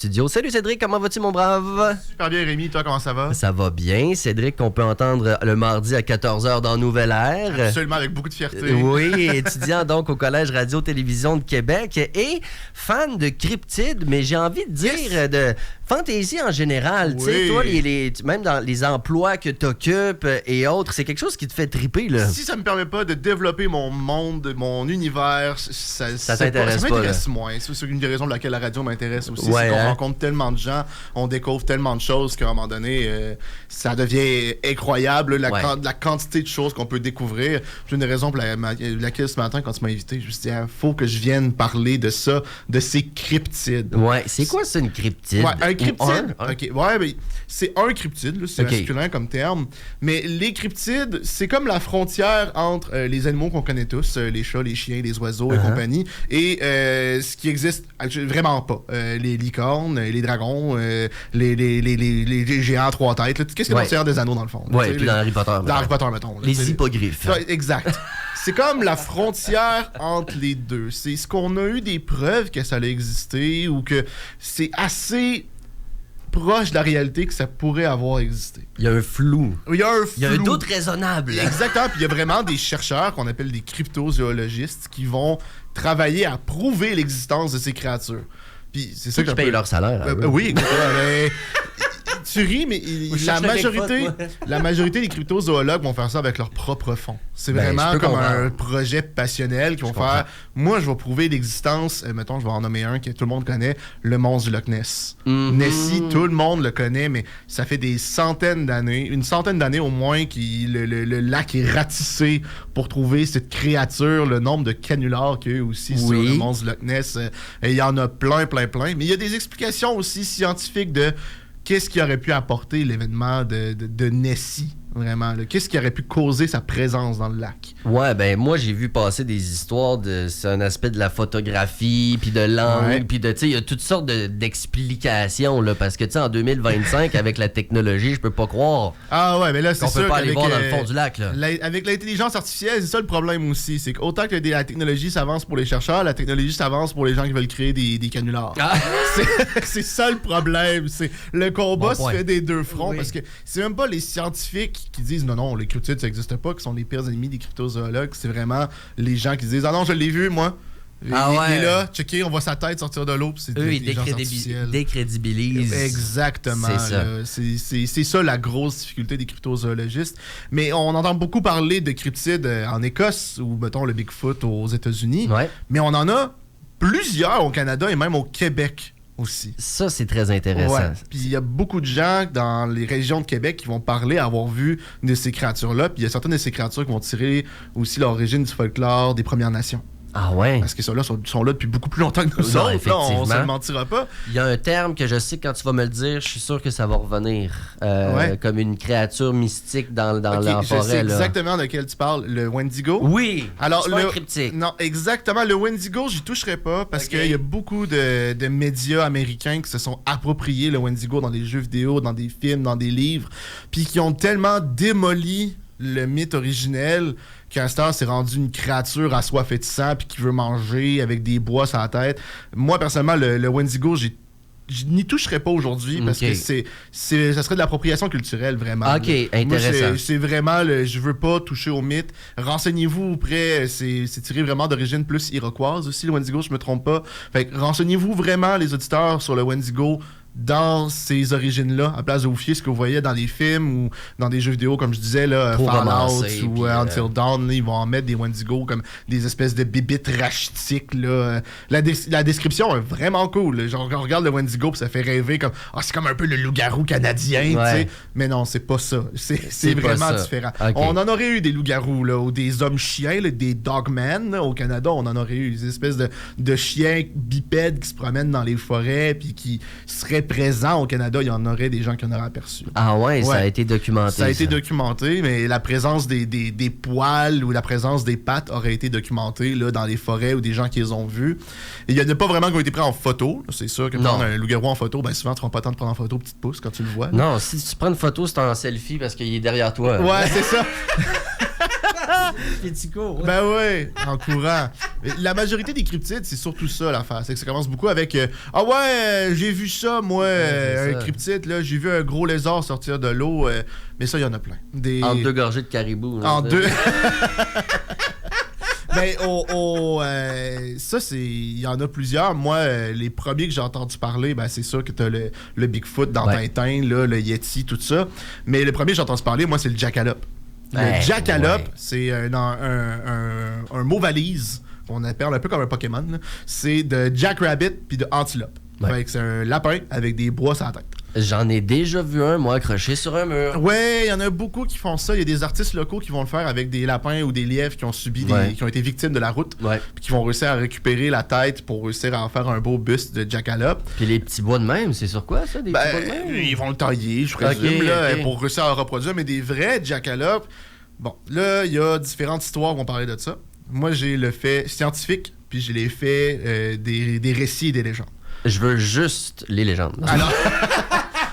Studio. Salut Cédric, comment vas-tu mon brave? Super bien Rémi, toi comment ça va? Ça va bien. Cédric, qu'on peut entendre le mardi à 14h dans Nouvelle Air. Absolument, avec beaucoup de fierté. Oui, étudiant donc au Collège Radio-Télévision de Québec et fan de cryptides, mais j'ai envie de dire de fantaisie en général. Tu sais, toi, même dans les emplois que tu occupes et autres, c'est quelque chose qui te fait triper, là. Si ça me permet pas de développer mon monde, mon univers, ça t'intéresse pas. Ça m'intéresse moins. C'est une des raisons pour laquelle la radio m'intéresse aussi. Ouais, c'est qu'on rencontre tellement de gens, on découvre tellement de choses qu'à un moment donné, ça devient incroyable, la quantité de choses qu'on peut découvrir. C'est une des raisons pour laquelle ce matin, quand tu m'as invité, je me suis dit, faut que je vienne parler de ça, de ces cryptides. Ouais, c'est quoi ça, une cryptide? Ouais, un cryptide, OK. Ouais, mais c'est un cryptide, là, c'est masculin comme terme. Mais les cryptides, c'est comme la frontière entre les animaux qu'on connaît tous, les chats, les chiens, les oiseaux et compagnie, et ce qui existe vraiment pas. Les licornes, les dragons, les géants à 3 têtes. Qu'est-ce que c'est le Seigneur des Anneaux, dans le fond? Ouais, puis dans Harry Potter. Dans Harry Potter, mettons. Les hippogriffes. Exact. C'est comme la frontière entre les deux. C'est ce qu'on a eu des preuves que ça allait exister ou que c'est assez proche de la réalité que ça pourrait avoir existé. Il y a un flou. Il y a un flou. Il y a un doute raisonnable. Exactement. Puis il y a vraiment des chercheurs qu'on appelle des cryptozoologistes qui vont travailler à prouver l'existence de ces créatures. Puis c'est ça que je paye leur salaire. Oui, mais tu ris, mais la majorité des cryptozoologues vont faire ça avec leur propre fonds. C'est vraiment comme un projet passionnel qu'ils vont faire. Moi, je vais prouver l'existence, mettons, je vais en nommer un que tout le monde connaît, le monstre du Loch Ness. Nessie, tout le monde le connaît, mais ça fait des centaines d'années, une centaine d'années au moins, que le lac est ratissé pour trouver cette créature, le nombre de canulars qu'il y a eu aussi sur le monstre du Loch Ness. Il y en a plein. Mais il y a des explications aussi scientifiques de qu'est-ce qui aurait pu apporter l'événement de Nessie, vraiment. Qu'est-ce qui aurait pu causer sa présence dans le lac? Ouais, ben moi, j'ai vu passer des histoires de... C'est un aspect de la photographie, puis de l'angle, puis de... Tu sais, il y a toutes sortes d'explications, là, parce que, tu sais, en 2025, avec la technologie, je peux pas croire qu'on peut pas aller voir dans le fond du lac, là. Avec l'intelligence artificielle, c'est ça le problème aussi. C'est qu'autant que la technologie s'avance pour les chercheurs, la technologie s'avance pour les gens qui veulent créer des canulars. C'est ça le problème. C'est le combat se fait des deux fronts, parce que c'est même pas les scientifiques qui disent non, les cryptides ça n'existe pas, qui sont les pires ennemis des cryptozoologues, c'est vraiment les gens qui disent non, je l'ai vu moi. Il est là, checker, on voit sa tête sortir de l'eau, puis c'est ils décrédibilisent. Exactement. C'est ça la grosse difficulté des cryptozoologistes. Mais on entend beaucoup parler de cryptides en Écosse ou mettons le Bigfoot aux États-Unis. Mais on en a plusieurs au Canada et même au Québec aussi. Ça, c'est très intéressant. Ouais. Puis il y a beaucoup de gens dans les régions de Québec qui vont parler avoir vu de ces créatures-là. Puis il y a certaines de ces créatures qui vont tirer aussi l'origine du folklore des Premières Nations. Ah ouais? Parce qu'ils sont là depuis beaucoup plus longtemps que nous autres. Effectivement. On se le mentira pas. Il y a un terme que je sais que quand tu vas me le dire, je suis sûr que ça va revenir. Comme une créature mystique dans la forêt. Je sais là. exactement de quel tu parles. Le Wendigo. Oui. Alors, c'est pas un cryptique. Non, exactement. Le Wendigo, j'y toucherai pas parce qu'il y a beaucoup de médias américains qui se sont appropriés le Wendigo dans des jeux vidéo, dans des films, dans des livres, puis qui ont tellement démoli le mythe originel qu'à ce temps, c'est rendu une créature assoiffée de sang puis qui veut manger avec des bois sur la tête. Moi, personnellement, le Wendigo, je n'y toucherais pas aujourd'hui parce que ça serait de l'appropriation culturelle, vraiment. OK, intéressant. Moi, c'est vraiment, je veux pas toucher au mythe. Renseignez-vous auprès, c'est tiré vraiment d'origine plus iroquoise aussi, le Wendigo, je me trompe pas. Fait que renseignez-vous vraiment, les auditeurs, sur le Wendigo dans ces origines-là, à place de vous fier ce que vous voyez dans les films ou dans des jeux vidéo, comme je disais, là, Fallout ou Until Dawn, là, ils vont en mettre des Wendigo comme des espèces de bibites rachitiques. Là. La description est vraiment cool. Là. Genre, on regarde le Wendigo, ça fait rêver comme c'est comme un peu le loup-garou canadien. Ouais. Mais non, c'est pas ça. C'est vraiment différent. Okay. On en aurait eu des loups-garous là, ou des hommes-chiens, là, des dogmen. Là, au Canada, on en aurait eu des espèces de chiens bipèdes qui se promènent dans les forêts puis qui seraient présents au Canada. Il y en aurait des gens qui en auraient aperçu. Ah ouais, ça a été documenté. Ça a été documenté, mais la présence des poils ou la présence des pattes aurait été documentée là, dans les forêts ou des gens qui les ont vus. Et il n'y en a pas vraiment qui ont été pris en photo. C'est sûr que prendre un loup-garou en photo, ben souvent tu ne prends pas le temps de prendre en photo petite pouce quand tu le vois. Non, si tu prends une photo, c'est en selfie parce qu'il est derrière toi. Ouais, c'est ça. Puis tu cours. Ben ouais, en courant. La majorité des cryptides, c'est surtout ça l'affaire. C'est que ça commence beaucoup avec ah ouais, j'ai vu ça, moi, un cryptide, là, j'ai vu un gros lézard sortir de l'eau. Mais ça, il y en a plein. En 2 gorgées de caribou. En 2. Ben, ça, il y en a plusieurs. Moi, les premiers que j'ai entendu parler, ben, c'est sûr que t'as le Bigfoot dans Tintin, là, le Yeti, tout ça. Mais le premier que j'ai entendu parler, moi, c'est le Jackalope. Le Jackalope, c'est un mot valise qu'on appelle un peu comme un Pokémon. Là. C'est de Jackrabbit puis de Antilope. Fait que c'est un lapin avec des bois sur la tête. J'en ai déjà vu un, moi, accroché sur un mur. Ouais, il y en a beaucoup qui font ça. Il y a des artistes locaux qui vont le faire avec des lapins ou des lièvres qui ont subi qui ont été victimes de la route. Puis qui vont réussir à récupérer la tête pour réussir à en faire un beau buste de Jackalope. Puis les petits bois de même, c'est sur quoi ça, des petits bois de même? Ils vont le tailler, je présume, pour réussir à reproduire. Mais des vrais Jackalope, bon, là, il y a différentes histoires qui vont parler de ça. Moi, j'ai le fait scientifique, puis j'ai les faits des récits et des légendes. Je veux juste les légendes. Alors,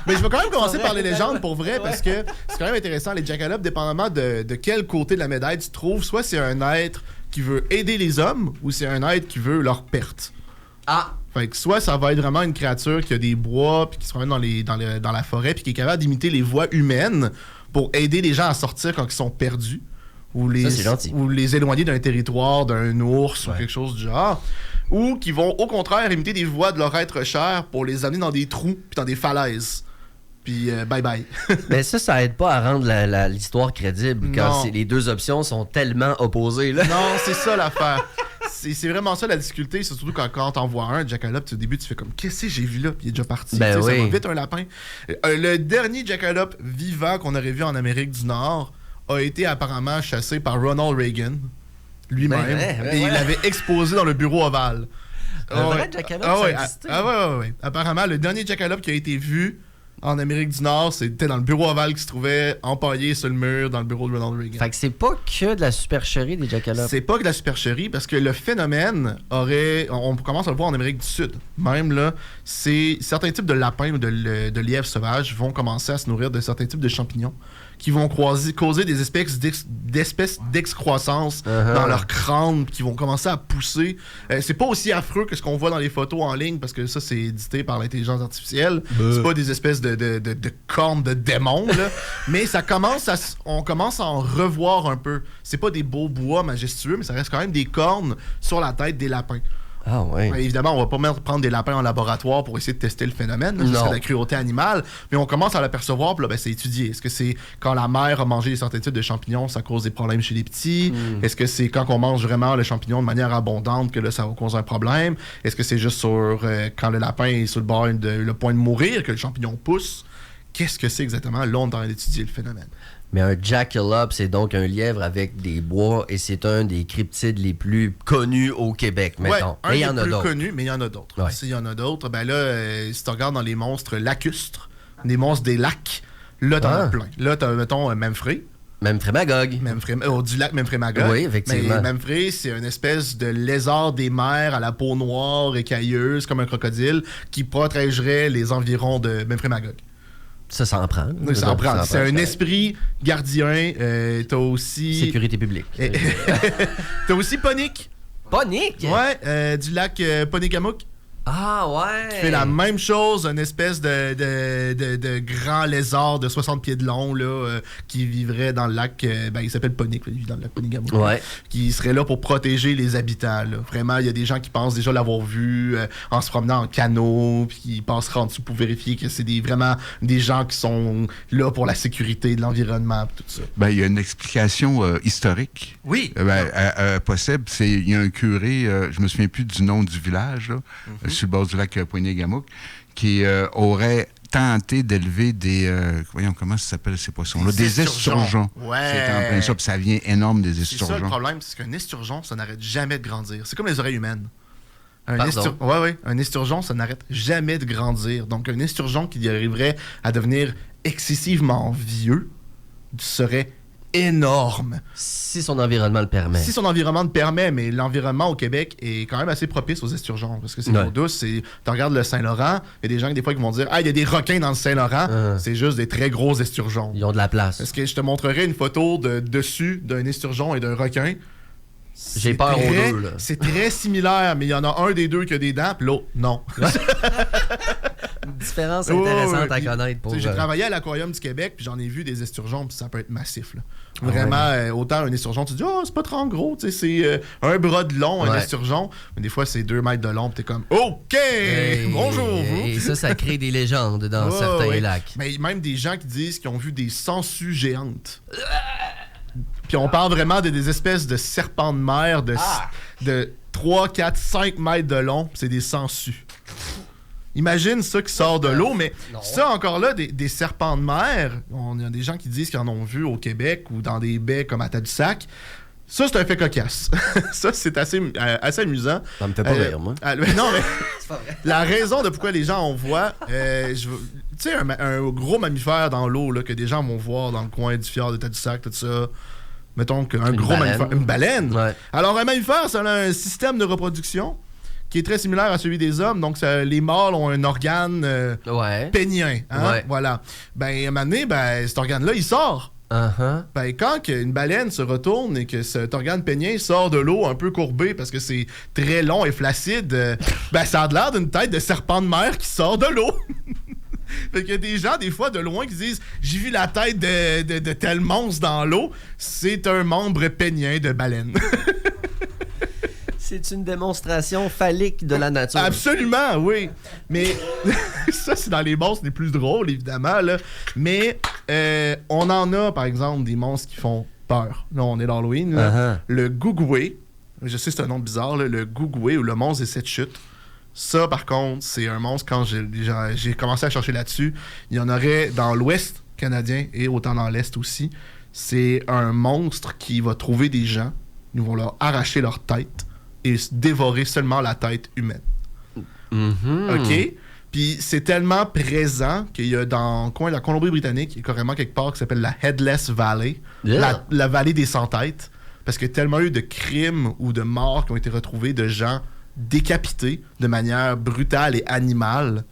mais je vais quand même commencer par les légendes pour vrai, parce que c'est quand même intéressant. Les Jackalopes, dépendamment de quel côté de la médaille tu trouves, soit c'est un être qui veut aider les hommes, ou c'est un être qui veut leur perte. Ah! Fait que soit ça va être vraiment une créature qui a des bois, puis qui se promène dans la forêt, puis qui est capable d'imiter les voix humaines pour aider les gens à sortir quand ils sont perdus. Ou les éloigner d'un territoire, d'un ours ou quelque chose du genre. Ou qui vont au contraire imiter des voix de leur être cher pour les amener dans des trous puis dans des falaises. Puis bye bye. Mais ça aide pas à rendre l'histoire crédible quand les deux options sont tellement opposées. Là. Non, c'est ça l'affaire. C'est vraiment ça la difficulté, c'est surtout quand t'en vois un Jackalope, au début tu fais comme qu'est-ce que j'ai vu là, puis il est déjà parti. Ça va vite un lapin. Le dernier Jackalope vivant qu'on aurait vu en Amérique du Nord a été apparemment chassé par Ronald Reagan lui-même et il l'avait exposé dans le bureau ovale. Un vrai Jackalope, ça existait. Ouais. Apparemment, le dernier Jackalope qui a été vu en Amérique du Nord, c'était dans le bureau ovale qui se trouvait empaillé sur le mur dans le bureau de Ronald Reagan. Fait que c'est pas que de la supercherie des Jackalopes. C'est pas que de la supercherie parce que le phénomène on commence à le voir en Amérique du Sud. Même là, c'est certains types de lapins ou de lièvres sauvages vont commencer à se nourrir de certains types de champignons qui vont causer des espèces d'excroissance dans leur crâne, qui vont commencer à pousser. C'est pas aussi affreux que ce qu'on voit dans les photos en ligne, parce que ça, c'est édité par l'intelligence artificielle. C'est pas des espèces de cornes de démons, là. Mais on commence à en revoir un peu. C'est pas des beaux bois majestueux, mais ça reste quand même des cornes sur la tête des lapins. Ah ouais. Évidemment, on va pas prendre des lapins en laboratoire pour essayer de tester le phénomène. C'est de la cruauté animale. Mais on commence à l'apercevoir, puis là, c'est étudié. Est-ce que c'est quand la mère a mangé certains types de champignons, ça cause des problèmes chez les petits? Est-ce que c'est quand on mange vraiment le champignon de manière abondante que là, ça va causer un problème? Est-ce que c'est juste quand le lapin est sur le point de mourir que le champignon pousse? Qu'est-ce que c'est exactement? Là, on est en train d'étudier le phénomène. Mais un jackalope, c'est donc un lièvre avec des bois et c'est un des cryptides les plus connus au Québec, mettons. Mais il y en a d'autres. Connu, mais il y en a d'autres. Ouais. S'il y en a d'autres, ben là, si tu regardes dans les monstres lacustres, des monstres des lacs, là, t'en as plein. Là, t'as, mettons, Memphrey. Memphrey Magog. Du lac Memphrey Magog. Oui, effectivement. Mais Memphrey, c'est une espèce de lézard des mers à la peau noire écailleuse, comme un crocodile, qui protégerait les environs de Memphrey Magog. Ça s'en prend. Oui, ça en prend. C'est un esprit gardien. T'as aussi... Sécurité publique. T'as aussi Ponique. Ponique? Ouais, du lac Ponicamouk. Ah ouais! Qui fait la même chose, une espèce de grand lézard de 60 pieds de long là, qui vivrait dans le lac, il s'appelle Ponique, il vit dans le lac Ponicamouk. Ouais. Qui serait là pour protéger les habitants. Là. Vraiment, il y a des gens qui pensent déjà l'avoir vu en se promenant en canot, puis qui passeraient en dessous pour vérifier que c'est vraiment des gens qui sont là pour la sécurité de l'environnement, tout ça. Ben, il y a une explication historique. Oui. Possible. Il y a un curé, je me souviens plus du nom du village, là, sur le bord du lac Poigny-Gamouk, qui aurait tenté d'élever des... voyons, comment ça s'appelle ces poissons-là? Des esturgeons. Ouais. C'est en plein ça, puis ça vient énorme des esturgeons. C'est ça le problème, c'est qu'un esturgeon, ça n'arrête jamais de grandir. C'est comme les oreilles humaines. Un esturgeon, ça n'arrête jamais de grandir. Donc, un esturgeon qui arriverait à devenir excessivement vieux serait énorme. Si son environnement le permet. Si son environnement le permet, mais l'environnement au Québec est quand même assez propice aux esturgeons. Parce que c'est l'eau douce. Tu regardes le Saint-Laurent, il y a des gens des fois qui vont dire « Ah, il y a des requins dans le Saint-Laurent. C'est juste des très gros esturgeons. Ils ont de la place. Parce que je te montrerai une photo de dessus d'un esturgeon et d'un requin. J'ai peur aux deux, là. C'est très similaire, mais il y en a un des deux qui a des dents, puis l'autre, non. Une différence intéressante à connaître. J'ai travaillé à l'Aquarium du Québec, puis j'en ai vu des esturgeons, puis ça peut être massif. Là. Vraiment, autant un esturgeon, tu te dis, oh, c'est pas trop gros, c'est un bras de long, un esturgeon, mais des fois, c'est 2 mètres de long, puis t'es comme, OK, bonjour, vous. Et ça crée des légendes dans certains lacs. Mais même des gens qui disent qu'ils ont vu des sangsues géantes. Puis on parle vraiment des espèces de serpents de mer de 3, 4, 5 mètres de long. C'est des sangsues. Imagine ça qui sort de l'eau, mais ça, encore là, des serpents de mer, il y a des gens qui disent qu'ils en ont vu au Québec ou dans des baies comme à Tadoussac. Ça, c'est un fait cocasse. Ça, c'est assez amusant. Ça me fait pas rire, moi. Non, mais la raison de pourquoi les gens en voient, tu sais, un gros mammifère dans l'eau là, que des gens vont voir dans le coin du fjord de Tadoussac, tout ça. Mettons qu'un gros mammifère, une baleine. Ouais. Alors, un mammifère, ça a un système de reproduction qui est très similaire à celui des hommes. Donc, les mâles ont un organe pénien. Hein? Ouais. Voilà. Ben, à un moment donné, cet organe-là, il sort. Ben, quand une baleine se retourne et que cet organe pénien sort de l'eau un peu courbé parce que c'est très long et flaccide, ça a l'air d'une tête de serpent de mer qui sort de l'eau. Fait qu'il y a des gens, des fois, de loin, qui disent « J'ai vu la tête de tel monstre dans l'eau. » C'est un membre pénien de baleine. C'est une démonstration phallique de la nature. Absolument, oui. Mais ça, c'est dans les monstres les plus drôles, évidemment. Là. Mais on en a, par exemple, des monstres qui font peur. Là, on est dans Halloween. Là. Le gougoué. Je sais, c'est un nom bizarre. Là, le gougoué ou le monstre des 7 chutes. Ça, par contre, c'est un monstre, quand j'ai commencé à chercher là-dessus, il y en aurait dans l'Ouest canadien et autant dans l'Est aussi. C'est un monstre qui va trouver des gens, ils vont leur arracher leur tête et dévorer seulement la tête humaine. OK? Puis c'est tellement présent qu'il y a dans le coin de la Colombie-Britannique, il y a carrément quelque part qui s'appelle la Headless Valley, la vallée des sans-têtes, parce qu'il y a tellement eu de crimes ou de morts qui ont été retrouvés de gens décapités de manière brutale et animale.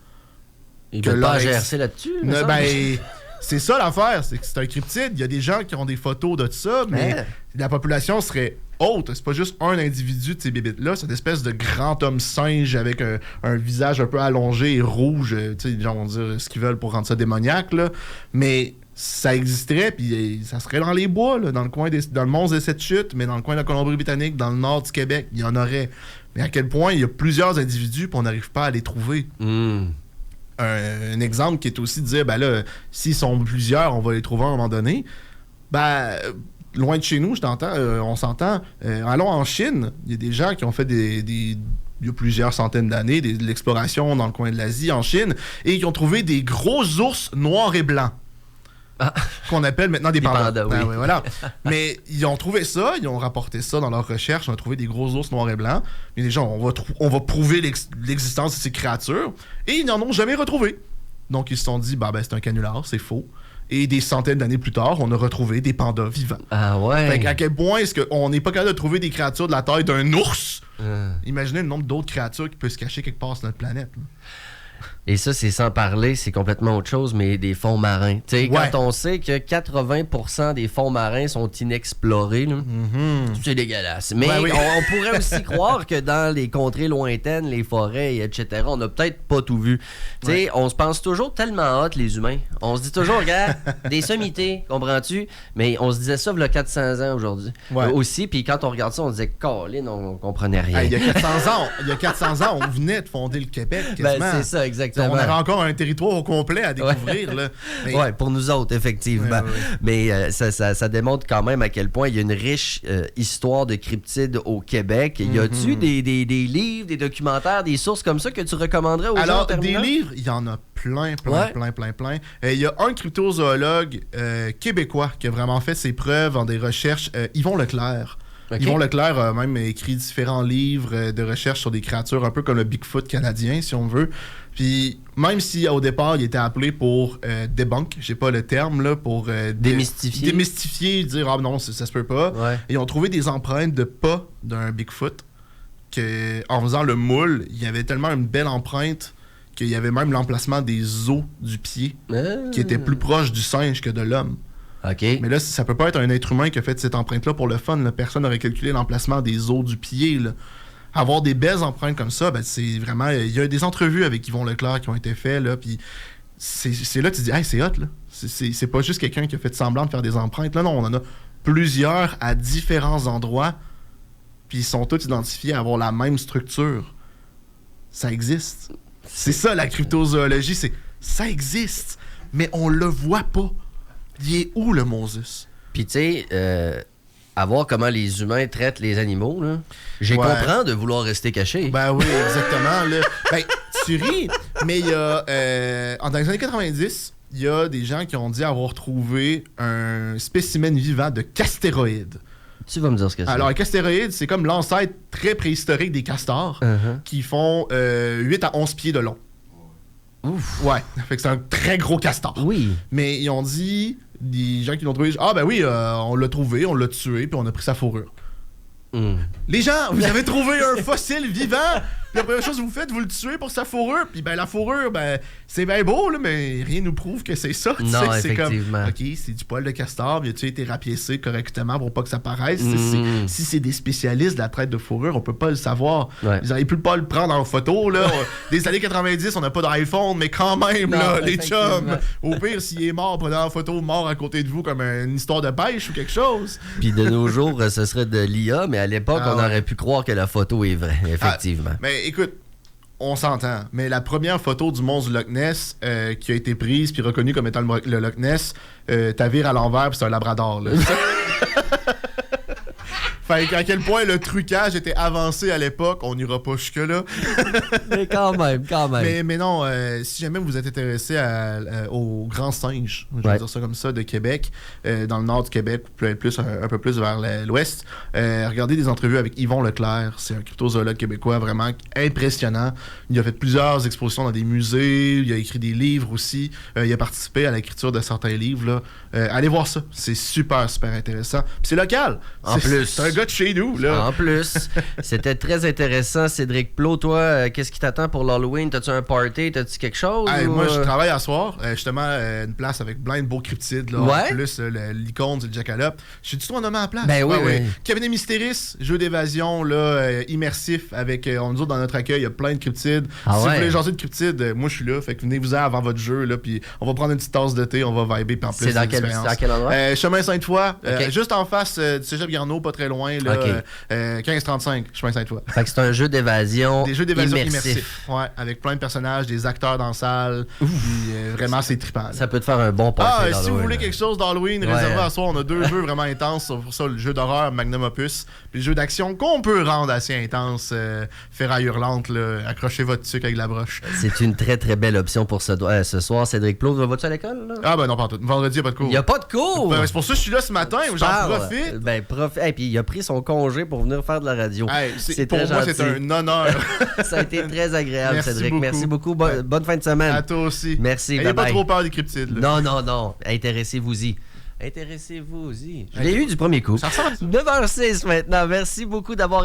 Il ne peut pas GRC là-dessus. C'est ça l'affaire, c'est que c'est un cryptide. Il y a des gens qui ont des photos de ça, mais la population serait haute. C'est pas juste un individu de ces bébites-là, c'est une espèce de grand homme singe avec un visage un peu allongé et rouge. Les gens vont dire ce qu'ils veulent pour rendre ça démoniaque, là. Mais ça existerait, puis ça serait dans les bois, là, dans le monstre des 7 chutes, mais dans le coin de la Colombie-Britannique, dans le nord du Québec, il y en aurait. Mais à quel point il y a plusieurs individus puis on n'arrive pas à les trouver. Un exemple qui est aussi de dire, s'ils sont plusieurs, on va les trouver à un moment donné. Loin de chez nous, on s'entend. Allons en Chine, il y a des gens qui ont fait il y a plusieurs centaines d'années, de l'exploration dans le coin de l'Asie, en Chine, et qui ont trouvé des gros ours noirs et blancs. Qu'on appelle maintenant des pandas. Oui. Voilà. Mais ils ont trouvé ça, ils ont rapporté ça dans leurs recherches, on a trouvé des gros ours noirs et blancs. Mais les gens, on va prouver l'existence de ces créatures, et ils n'en ont jamais retrouvé. Donc ils se sont dit, c'est un canular, c'est faux. Et des centaines d'années plus tard, on a retrouvé des pandas vivants. Ah ouais? Fait à quel point est-ce qu'on n'est pas capable de trouver des créatures de la taille d'un ours? Imaginez le nombre d'autres créatures qui peuvent se cacher quelque part sur notre planète. Là. Et ça, c'est sans parler, c'est complètement autre chose, mais des fonds marins. Tu sais, quand on sait que 80% des fonds marins sont inexplorés, là, c'est dégueulasse. Mais on pourrait aussi croire que dans les contrées lointaines, les forêts, etc., on n'a peut-être pas tout vu. Tu sais, on se pense toujours tellement hot, les humains. On se dit toujours, regarde, des sommités, comprends-tu? Mais on se disait ça il y a 400 ans aujourd'hui. Aussi, puis quand on regarde ça, on disait, Colin, on comprenait rien. Il y a 400 ans, on venait de fonder le Québec, quasiment. C'est ça, exactement. On avait encore un territoire au complet à découvrir. Oui, pour nous autres, effectivement. Mais ça démontre quand même à quel point il y a une riche histoire de cryptides au Québec. Y a-tu des livres, des documentaires, des sources comme ça que tu recommanderais aux gens? Alors, des livres, il y en a plein. Il y a un cryptozoologue québécois qui a vraiment fait ses preuves dans des recherches, Yvon Leclerc. Yvon Leclerc a même écrit différents livres de recherche sur des créatures un peu comme le Bigfoot canadien, si on veut. Puis même si au départ, il était appelé pour debunk, j'ai pas le terme, là, pour démystifier, dire « Ah non, ça se peut pas Ouais. ». Ils ont trouvé des empreintes de pas d'un Bigfoot, qu'en faisant le moule, il y avait tellement une belle empreinte qu'il y avait même l'emplacement des os du pied qui était plus proche du singe que de l'homme. OK. Mais là, ça peut pas être un être humain qui a fait cette empreinte-là pour le fun. Là. Personne n'aurait calculé l'emplacement des os du pied. Là. Avoir des belles empreintes comme ça, ben, c'est vraiment... Il y a des entrevues avec Yvon Leclerc qui ont été faites, là, puis c'est là que tu te dis « Hey, c'est hot, là. » C'est pas juste quelqu'un qui a fait semblant de faire des empreintes. Là, non, on en a plusieurs à différents endroits, puis ils sont tous identifiés à avoir la même structure. Ça existe. C'est ça, la cryptozoologie, ça existe, mais on le voit pas. Il est où, le Moses? Puis, tu sais, à voir comment les humains traitent les animaux, là. J'ai comprends de vouloir rester caché. Ben oui, exactement. Là. Ben, tu ris, mais il y a... dans les années 90, il y a des gens qui ont dit avoir trouvé un spécimen vivant de castéroïde. Tu vas me dire ce que c'est. Alors, un castéroïde, c'est comme l'ancêtre très préhistorique des castors qui font 8 à 11 pieds de long. Ouf. Ouais, fait que c'est un très gros castor. Oui. Mais ils ont dit, des gens qui l'ont trouvé, ah ben oui, on l'a trouvé, on l'a tué, puis on a pris sa fourrure. Les gens, vous avez trouvé un fossile vivant, puis la première chose que vous faites, vous le tuez pour sa fourrure, puis ben la fourrure, ben c'est bien beau, là, mais rien nous prouve que c'est ça. Non, c'est effectivement. comme, ok, c'est du poil de castor, puis as-tu été rapiécé correctement pour pas que ça paraisse? Si c'est des spécialistes de la traite de fourrure, on peut pas le savoir. Ouais. Vous n'auriez pu pas le prendre en photo, là. Des années 90, on n'a pas d'iPhone, mais quand même, Non, là, les effectivement. chums, au pire, s'il est mort, prenez en photo mort à côté de vous comme une histoire de pêche ou quelque chose. Puis de nos jours, ce serait de l'IA, mais à l'époque, on aurait pu croire que la photo est vraie, effectivement. Mais écoute, on s'entend. Mais la première photo du monstre du Loch Ness qui a été prise puis reconnue comme étant le Loch Ness, t'as viré à l'envers puis c'est un labrador. Là. Fait qu'à quel point le trucage était avancé à l'époque, on n'ira pas jusque-là. Mais quand même. Mais non, si jamais vous êtes intéressé au Grand Singe, je vais dire ça comme ça, de Québec, dans le nord du Québec, un peu plus vers l'ouest, regardez des entrevues avec Yvon Leclerc. C'est un cryptozoologue québécois vraiment impressionnant. Il a fait plusieurs expositions dans des musées, il a écrit des livres aussi, il a participé à l'écriture de certains livres. Là. Allez voir ça, c'est super intéressant. Puis c'est local. C'est un gars de chez nous, là. En plus, c'était très intéressant. Cédric Plot, toi, qu'est-ce qui t'attend pour l'Halloween? T'as-tu un party? T'as-tu quelque chose? Moi, je travaille à soir. Justement, une place avec plein de beaux cryptides. Là. Ouais? En plus, l'icône, c'est le jackalope. Je suis du tout nommé à la place. Ben oui, oui. Cabinet Mystéris, jeu d'évasion là, immersif avec, nous autres, dans notre accueil, il y a plein de cryptides. Si vous voulez jaser de cryptides, moi, je suis là. Fait que venez-vous-en avant votre jeu, là, puis on va prendre une petite tasse de thé, on va vibrer, puis en plus, c'est dans quel endroit? Chemin Sainte-Foy, Okay. juste en face du Cégep Garneau, pas très loin, là, Okay. 1535, Chemin Sainte-Foy. Fait que c'est un jeu d'évasion. Des jeux d'évasion immersif. immersifs. Ouais, avec plein de personnages, des acteurs dans la salle. Puis, vraiment, c'est trippant. Là. Ça peut te faire un bon party. Si vous voulez quelque chose d'Halloween réservé à soi, on a 2 jeux vraiment intenses. Pour ça, le jeu d'horreur Magnum Opus, puis le jeu d'action qu'on peut rendre assez intense, Ferraille hurlante, là, accrochez votre sucre avec la broche. C'est une très très belle option pour ce soir. Cédric Plot, vas-tu à l'école? Là? Ah ben non, pas tout. Vendredi, il n'y a pas de cours. Il n'y a pas de cours! Ben, c'est pour ça que je suis là ce matin, j'en profite. Ben, puis il a pris son congé pour venir faire de la radio. Hey, c'est pour très moi, gentil. c'est un honneur. Ça a été très agréable, Merci Cédric. beaucoup. Merci beaucoup. Bonne fin de semaine. À toi aussi. Merci. N'ayez pas trop peur des cryptides. Là. Non. Intéressez-vous-y. Je l'ai eu du premier coup. Ça ressemble. 9h06 maintenant. Merci beaucoup d'avoir